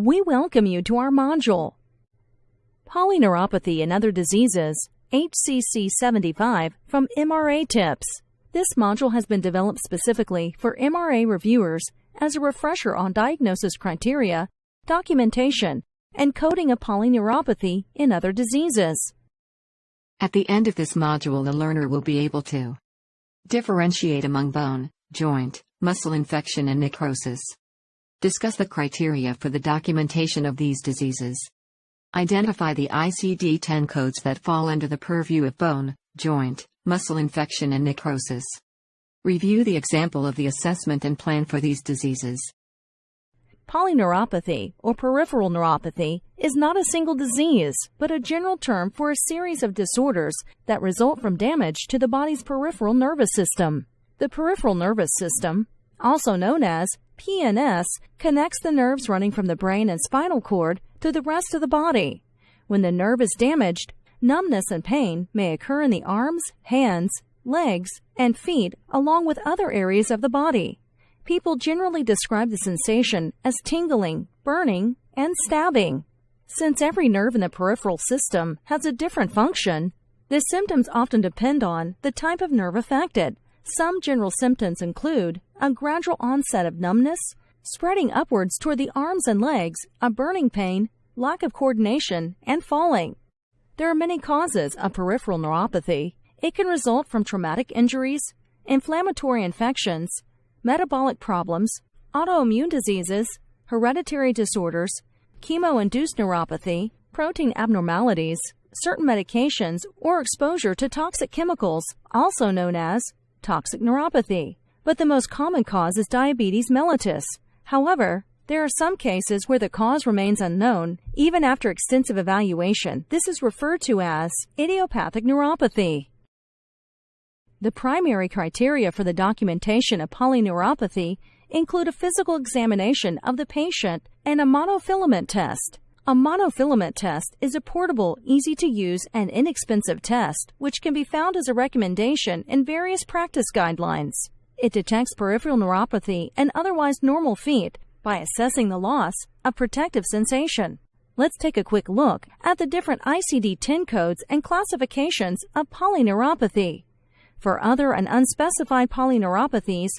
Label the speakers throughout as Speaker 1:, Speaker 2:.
Speaker 1: We welcome you to our module, Polyneuropathy and Other Diseases, HCC 75 from MRA Tips. This module has been developed specifically for MRA reviewers as a refresher on diagnosis criteria, documentation, and coding of polyneuropathy in other diseases.
Speaker 2: At the end of this module, the learner will be able to differentiate among bone, joint, muscle infection and necrosis. Discuss the criteria for the documentation of these diseases. Identify the ICD-10 codes that fall under the purview of bone, joint, muscle infection and necrosis. Review the example of the assessment and plan for these diseases.
Speaker 1: Polyneuropathy, or peripheral neuropathy, is not a single disease, but a general term for a series of disorders that result from damage to the body's peripheral nervous system. The peripheral nervous system, also known as PNS, connects the nerves running from the brain and spinal cord to the rest of the body. When the nerve is damaged, numbness and pain may occur in the arms, hands, legs, and feet, along with other areas of the body. People generally describe the sensation as tingling, burning, and stabbing. Since every nerve in the peripheral system has a different function, the symptoms often depend on the type of nerve affected. Some general symptoms include a gradual onset of numbness, spreading upwards toward the arms and legs, a burning pain, lack of coordination, and falling. There are many causes of peripheral neuropathy. It can result from traumatic injuries, inflammatory infections, metabolic problems, autoimmune diseases, hereditary disorders, chemo-induced neuropathy, protein abnormalities, certain medications, or exposure to toxic chemicals, also known as toxic neuropathy. But the most common cause is diabetes mellitus. However, there are some cases where the cause remains unknown, even after extensive evaluation. This is referred to as idiopathic neuropathy. The primary criteria for the documentation of polyneuropathy include a physical examination of the patient and a monofilament test. A monofilament test is a portable, easy-to-use, and inexpensive test which can be found as a recommendation in various practice guidelines. It detects peripheral neuropathy and otherwise normal feet by assessing the loss of protective sensation. Let's take a quick look at the different ICD-10 codes and classifications of polyneuropathy. For other and unspecified polyneuropathies,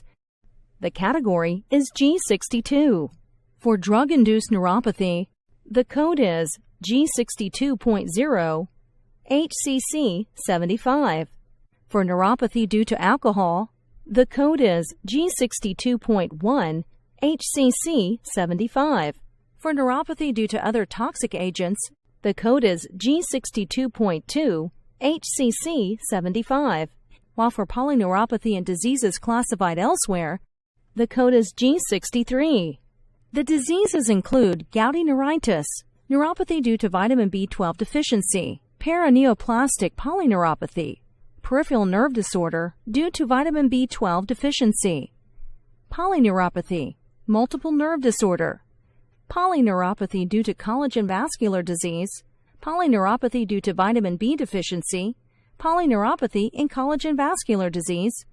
Speaker 1: the category is G62. For drug-induced neuropathy, the code is G62.0, HCC 75. For neuropathy due to alcohol, the code is G62.1, HCC 75. For neuropathy due to other toxic agents, the code is G62.2, HCC 75. While for polyneuropathy and diseases classified elsewhere, the code is G63. The diseases include gouty neuritis, neuropathy due to vitamin B12 deficiency, paraneoplastic polyneuropathy, peripheral nerve disorder due to vitamin B12 deficiency, polyneuropathy, multiple nerve disorder, polyneuropathy due to collagen vascular disease, polyneuropathy due to vitamin B deficiency, polyneuropathy in collagen vascular disease,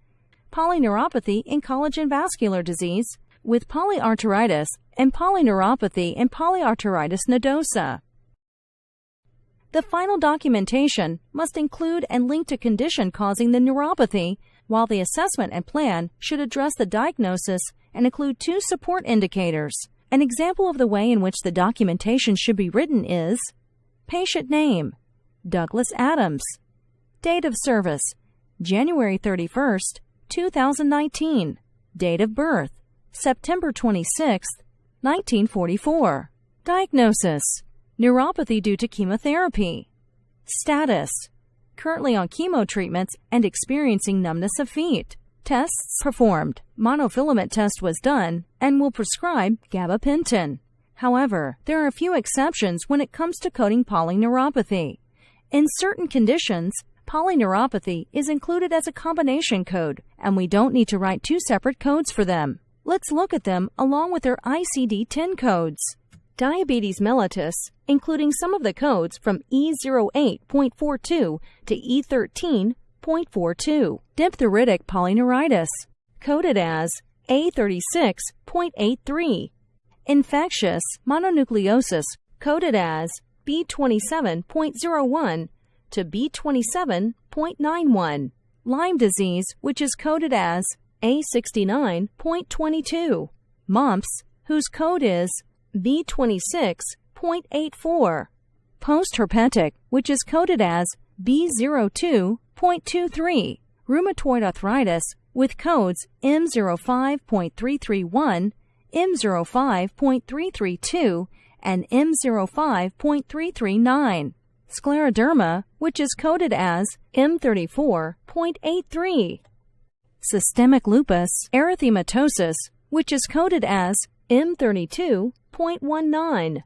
Speaker 1: polyneuropathy in collagen vascular disease with polyarteritis, and polyneuropathy and polyarteritis nodosa. The final documentation must include and link to condition causing the neuropathy, while the assessment and plan should address the diagnosis and include two support indicators. An example of the way in which the documentation should be written is patient name, Douglas Adams. Date of service, January 31st, 2019. Date of birth, September 26, 1944. Diagnosis, neuropathy due to chemotherapy. Status, currently on chemo treatments and experiencing numbness of feet. Tests performed. Monofilament test was done and will prescribe gabapentin. However, there are a few exceptions when it comes to coding polyneuropathy. In certain conditions, polyneuropathy is included as a combination code, and we don't need to write two separate codes for them. Let's look at them along with their ICD-10 codes. Diabetes mellitus, including some of the codes from E08.42 to E13.42. Diphtheritic polyneuritis, coded as A36.83. Infectious mononucleosis, coded as B27.01 to B27.91. Lyme disease, which is coded as A69.22. Mumps, whose code is B26.84. Postherpetic, which is coded as B02.23. Rheumatoid arthritis, with codes M05.331, M05.332, and M05.339. Scleroderma, which is coded as M34.83. Systemic lupus erythematosus, which is coded as M32.19.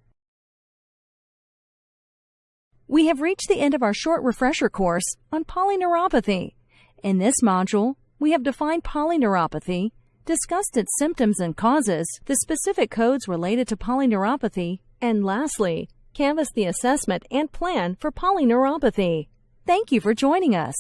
Speaker 1: We have reached the end of our short refresher course on polyneuropathy. In this module, we have defined polyneuropathy, discussed its symptoms and causes, the specific codes related to polyneuropathy, and lastly, canvassed the assessment and plan for polyneuropathy. Thank you for joining us.